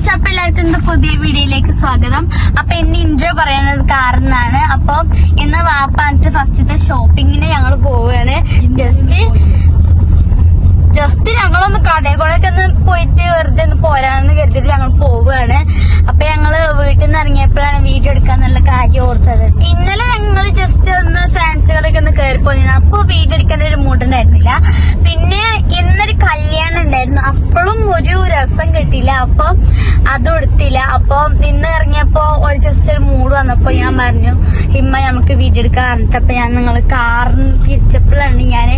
Friends, അപ്പൊ എല്ലാവർക്കും ഇന്ന് പുതിയ വീഡിയോയിലേക്ക് സ്വാഗതം. അപ്പൊ ഇന്ന് ഇൻട്രോ പറയുന്നത് കാറിനാണ്. അപ്പൊ ഇന്ന് വാപ്പാന്റെ ഫസ്റ്റത്തെ ഷോപ്പിങ്ങിന് ഞങ്ങൾ പോവുകയാണ്. ജസ്റ്റ് ഞങ്ങളൊന്ന് കടയിൽ കൂടെ ഒന്ന് പോയിട്ട് വെറുതെ ഒന്ന് പോരാന്ന് കരുതിയിട്ട് ഞങ്ങൾ പോവുകയാണ്. അപ്പൊ ഞങ്ങള് വീട്ടിൽ നിന്ന് ഇറങ്ങിയപ്പോഴാണ് വീഡിയോ എടുക്കാന്നുള്ള കാര്യം ഓർത്തത്. ഇന്നലെ ഞങ്ങൾ ജസ്റ്റ് ഒന്ന് ഫാൻസുകളൊക്കെ ഒന്ന് കയറി പോയിരുന്നു. അപ്പൊ വീഡിയോ എടുക്കാൻ ഒരു മൂഡ് ഉണ്ടായിരുന്നില്ല. പിന്നെ ഇന്നൊരു കല്യാണം ഉണ്ടായിരുന്നു, അപ്പോഴും ഒരു രസം കിട്ടിയില്ല. അപ്പൊ അതും എടുത്തില്ല. അപ്പൊ ഇന്ന് ഇറങ്ങിയപ്പോ ഒരു ജസ്റ്റ് ഒരു മൂഡ് വന്നപ്പോ ഞാൻ പറഞ്ഞു, ഇമ്മ നമുക്ക് വീഡിയോ എടുക്കാൻ പറഞ്ഞിട്ട്. അപ്പൊ ഞാൻ നിങ്ങൾ കാറിന് തിരിച്ചപ്പോഴാണ് ഞാൻ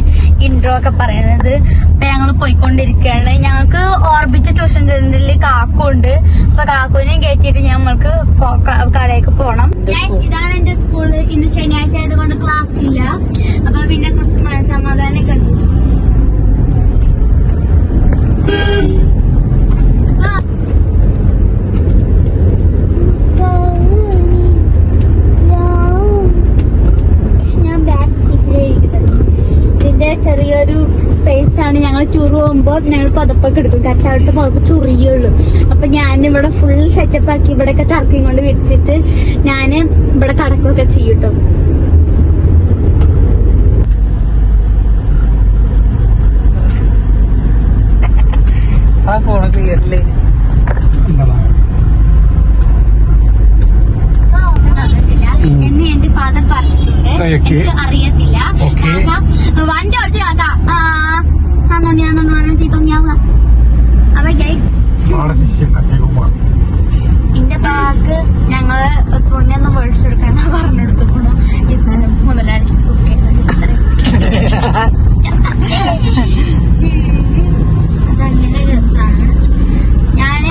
ഇൻട്രോ ഒക്കെ പറയുന്നത്. അപ്പൊ ഞങ്ങൾ പോയിക്കൊണ്ടിരിക്കുകയാണ്. ഞങ്ങൾക്ക് ഓർബിറ്റ് ട്യൂഷൻ സെന്ററിൽ കാക്കുണ്ട്. അപ്പൊ കാക്കുവിനെ കയറ്റിയിട്ട് ഞങ്ങൾക്ക് കടയിലേക്ക് പോകണം. ഇതാണ് എന്റെ സ്കൂള്. ഇന്ന് ശനിയാഴ്ച ആയതുകൊണ്ട് ക്ലാസ് ഇല്ല. അപ്പൊ പിന്നെ കുറച്ച് മനസ്സമാധാനമൊക്കെ ഉണ്ട്. ഞാൻ ബാക്ക് സീറ്റിലിരിക്കുന്നത്. ഇതിന്റെ ചെറിയൊരു സ്പേസ് ആണ്. ഞങ്ങൾ ടൂർ പോകുമ്പോ ഞങ്ങൾ പതപ്പൊക്കെ എടുക്കും. കച്ചവടത്ത് പോകുമ്പോ ചുറിയുള്ളൂ. അപ്പൊ ഞാൻ ഇവിടെ ഫുൾ സെറ്റപ്പ് ആക്കി ഇവിടെയൊക്കെ ടർക്കിയും കൊണ്ട് വിരിച്ചിട്ട് ഞാന് ഇവിടെ കടക്കൊക്കെ ചെയ്യൂട്ടോ. എന്ന് എന്റെ ഫാദർ പറഞ്ഞിട്ടുണ്ട്. എനിക്ക് അറിയത്തില്ല. വണ്ടി ഓടിച്ച് ചെയ്തോണ്ടിയാവുക. അപ്പൊ ഗൈസ്, എന്റെ ബാഗ് ഞങ്ങള് തുണിയൊന്നും മേടിച്ചെടുക്കാൻ പറഞ്ഞെടുത്തു കൂടെ ഇന്നലെ മുതലാളിക്ക് സുഖം. അതങ്ങനെ രസമാണ്. ഞാന്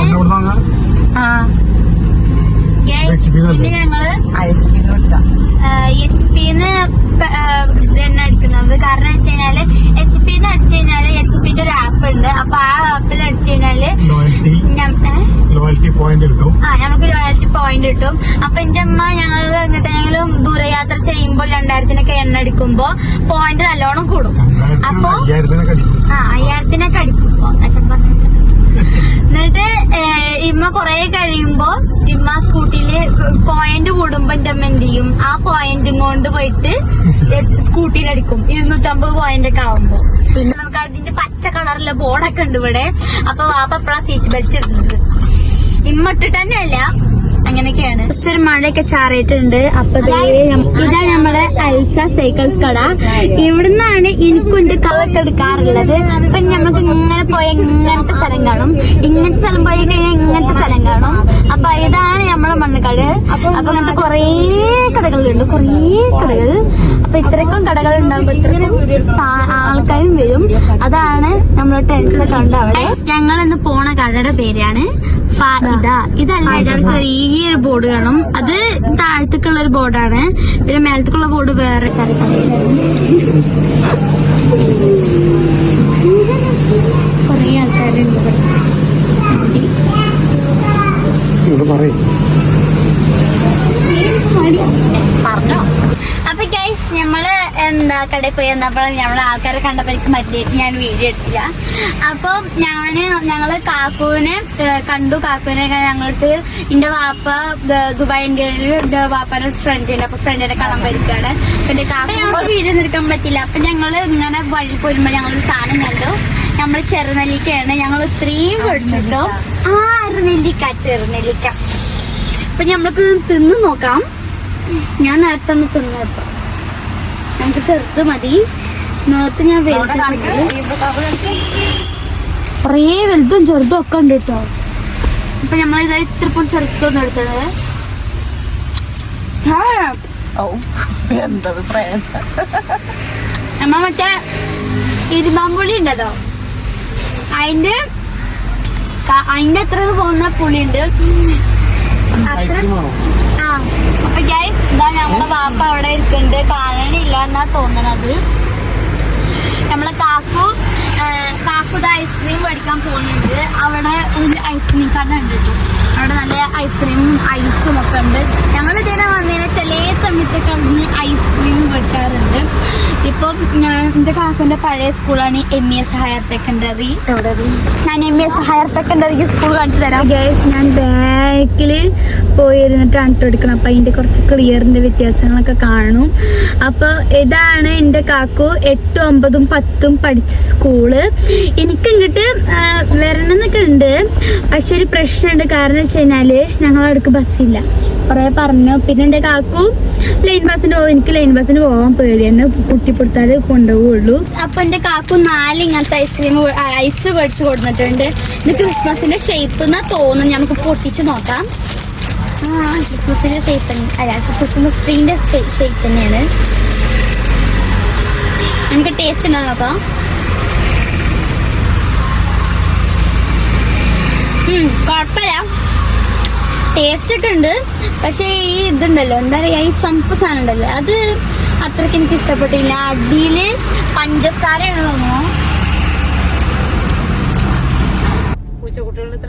പിന്നെ ഞങ്ങള് HP-ന്ന് എണ്ണ അടിക്കുന്നത്. കാരണം വെച്ച് കഴിഞ്ഞാല് HP-ന്ന് അടിച്ചു കഴിഞ്ഞാല് HP-ന്റെ ഒരു ആപ്പ് ഉണ്ട്. അപ്പൊ ആ ആപ്പിൽ അടിച്ചു കഴിഞ്ഞാല് നമുക്ക് ലോയൽറ്റി പോയിന്റ് കിട്ടും. അപ്പൊ എന്റെ അമ്മ ഞങ്ങൾ എങ്ങോട്ടെങ്കിലും ദൂരയാത്ര ചെയ്യുമ്പോൾ 2000-നൊക്കെ എണ്ണ അടിക്കുമ്പോ പോയിന്റ് നല്ലോണം കൂടും. അപ്പൊ 5000-നൊക്കെ അടിക്കുമ്പോ അച്ഛൻ പറഞ്ഞിട്ട്. എന്നിട്ട് ഇമ്മ കൊറേ കഴിയുമ്പോ ഇമ്മ സ്കൂട്ടിയില് പോയിന്റ് കൂടുമ്പോ എന്റെ അമ്മ എന്ത് ചെയ്യും, ആ പോയിന്റും കൊണ്ട് പോയിട്ട് സ്കൂട്ടിയിൽ അടിക്കും. 250 പോയിന്റ് ഒക്കെ ആവുമ്പോ. പിന്നെ നമുക്ക് അതിന്റെ പച്ച കളറിലെ ബോർഡൊക്കെ ഉണ്ട് ഇവിടെ. അപ്പൊ വാപ്പ എപ്പോഴാ സീറ്റ് ബെൽറ്റ് ഇടുന്നത്. ഇമ്മ ഇട്ടിട്ട് തന്നെയല്ല, അങ്ങനെയൊക്കെയാണ്. ജസ്റ്റ് ഒരു മഴയൊക്കെ ചാറിയിട്ടുണ്ട്. അപ്പൊ ഇതാ നമ്മളെ അൽസ സൈക്കിൾസ് കട. ഇവിടുന്നാണ് എനിക്കും എന്റെ കളൊക്കെ എടുക്കാറുള്ളത്. ഇപ്പൊ ഞമ്മക്ക് ഇങ്ങനെ പോയ ഇങ്ങനത്തെ സ്ഥലം കാണും, ഇങ്ങനത്തെ സ്ഥലം പോയി കഴിഞ്ഞാൽ ഇങ്ങനത്തെ സ്ഥലം കാണും. അപ്പൊ ഇതാണ് നമ്മളെ മണ്ണക്കാട്. അപ്പൊ അങ്ങനത്തെ കൊറേ കടകളുണ്ട്, കൊറേ കടകൾ. അപ്പൊ ഇത്രക്കും കടകൾ ഉണ്ടാകുമ്പോ ഇത്രക്കും ആൾക്കാരും വരും. അതാണ് നമ്മളെ ടെൻസ് കണ്ട അവിടെ. ഞങ്ങൾ ഇന്ന് പോണ കടയുടെ പേരാണ് ഇതല്ല, ചെറിയൊരു ബോർഡ് കാണും. അത് താഴത്തേക്കുള്ള ഒരു ബോർഡാണ്. പിന്നെ മേലത്തേക്കുള്ള ബോർഡ് വേറെ. കൊറേ ആൾക്കാരുണ്ട് പറഞ്ഞോ. അപ്പൊ ഗൈസ്, ഞമ്മള് കടയിൽ പോയി വന്നപ്പോൾ ഞമ്മളെ ആൾക്കാരെ കണ്ടപ്പോ എനിക്ക് മറ്റേക്ക് ഞാൻ വീഡിയോ എടുത്തില്ല. അപ്പൊ ഞങ്ങള് കാക്കുവിനെ കണ്ടു. കാക്കുവിനെ ഞങ്ങൾക്ക് എന്റെ വാപ്പ ദുബായ് ഇന്ത്യയിൽ എന്റെ വാപ്പാന്റെ ഫ്രണ്ട് ഉണ്ട്. അപ്പൊ ഫ്രണ്ടിനെ കാണാൻ പറ്റുകയാണ്. പിന്നെ കാക്കു ഞങ്ങൾക്ക് വീഡിയോ എടുക്കാൻ പറ്റില്ല. അപ്പൊ ഞങ്ങള് ഇങ്ങനെ വഴി പോരുമ്പോ ഞങ്ങളൊരു സാധനം കണ്ടു. നമ്മള് ചെറുനെല്ലിക്കയാണ്. ഞങ്ങൾ ഇത്രയും മേടിച്ചിട്ടോ. നെല്ലിക്ക, ചെറുനെല്ലിക്ക. അപ്പൊ ഞമ്മൾക്ക് തിന്നു നോക്കാം. ഞാൻ നേരത്തെ ഒന്ന് തിന്നപ്പോ നമുക്ക് ചെറുത് മതി. നേരത്തെ ഞാൻ കുറേ വലുതും ചെറുതും ഒക്കെ ഉണ്ട് കേട്ടോ. അപ്പൊ നമ്മളിത് ഇത്രപ്പം ചെറുതൊന്നും എടുത്തത്. നമ്മ മറ്റേ ഇരുമ്പാമ്പുളി ഉണ്ടല്ലോ, അതിന്റെ അത്ര പോകുന്ന പുളിയുണ്ട്. അത്ര അപ്പൊ ഗൈസ്, ഇതാ നമ്മളെ വാപ്പ അവിടെ ഇരിക്കുന്നുണ്ട്. കാണണില്ല എന്നാ തോന്നണത്. നമ്മളെ കാക്കു കാക്കുത ഐസ്ക്രീം മേടിക്കാൻ പോകുന്നുണ്ട്. അവിടെ ഒരു ഐസ്ക്രീം കട ഉണ്ട് കേട്ടോ. അവിടെ നല്ല ഐസ്ക്രീമും ഐസും ഒക്കെ ഉണ്ട്. ഞങ്ങൾ ഇതിനെ വന്നതിന് ചില സമയത്തൊക്കെ അവിടുന്ന് ഐസ്ക്രീം മേടിക്കാറുണ്ട്. ഇപ്പം എന്റെ കാക്കുന്റെ പഴയ സ്കൂളാണ് MES ഹയർ സെക്കൻഡറി. ഞാൻ MES ഹയർ സെക്കൻഡറി സ്കൂൾ കാണിച്ചു തരാം ഗൈസ്. ഞാൻ ബാക്കില് പോയിരുന്നിട്ടാണ് എടുക്കണം. അപ്പൊ അതിന്റെ കുറച്ച് ക്ലിയറിന്റെ വ്യത്യാസങ്ങളൊക്കെ കാണും. അപ്പൊ ഇതാണ് എന്റെ കാക്കു 8, 9, 10 പഠിച്ച സ്കൂള്. എനിക്ക് ഇങ്ങോട്ട് വരണം എന്നൊക്കെ ഉണ്ട്. പക്ഷെ ഒരു പ്രശ്നമുണ്ട്. കാരണം വെച്ച് കഴിഞ്ഞാല് ഞങ്ങളവിടേക്ക് ബസ്സില്ല. കുറെ പറഞ്ഞു. പിന്നെ എന്റെ കാക്കു ലൈൻ ബസ്സിന് പോകും. എനിക്ക് ലൈൻ ബസ്സിന് പോകാൻ പേടിയാണ്. കുട്ടിപ്പെടുത്താല് കൊണ്ടുപോകുള്ളൂ. അപ്പൊ എന്റെ കാക്കു 4 ഇങ്ങനത്തെ ഐസ് മേടിച്ചു കൊടുത്തിട്ടുണ്ട്. ഇത് ക്രിസ്മസിന്റെ ഷേപ്പ് എന്നാ തോന്നുന്നു. നമുക്ക് പൊട്ടിച്ച് നോക്കാം. ക്രിസ്മസിന്റെ ഷേപ്പ് തന്നെ. അല്ല, ക്രിസ്മസ് ട്രീന്റെ ഷേപ്പ് തന്നെയാണ്. നമുക്ക് ടേസ്റ്റ് ഉണ്ടോ നോക്കാം. കുഴപ്പമില്ല, ടേസ്റ്റ് ഒക്കെ ഉണ്ട്. പക്ഷെ ഈ ഇതുണ്ടല്ലോ, എന്താ പറയാ, ഈ ചുമപ്പ് സാധനം ഉണ്ടല്ലോ, അത് അത്രയ്ക്ക് എനിക്ക് ഇഷ്ടപ്പെട്ടില്ല. അടിയില് പഞ്ചസാരയാണ് തോന്നുന്നു. പൂച്ചക്കുട്ടികളുടെ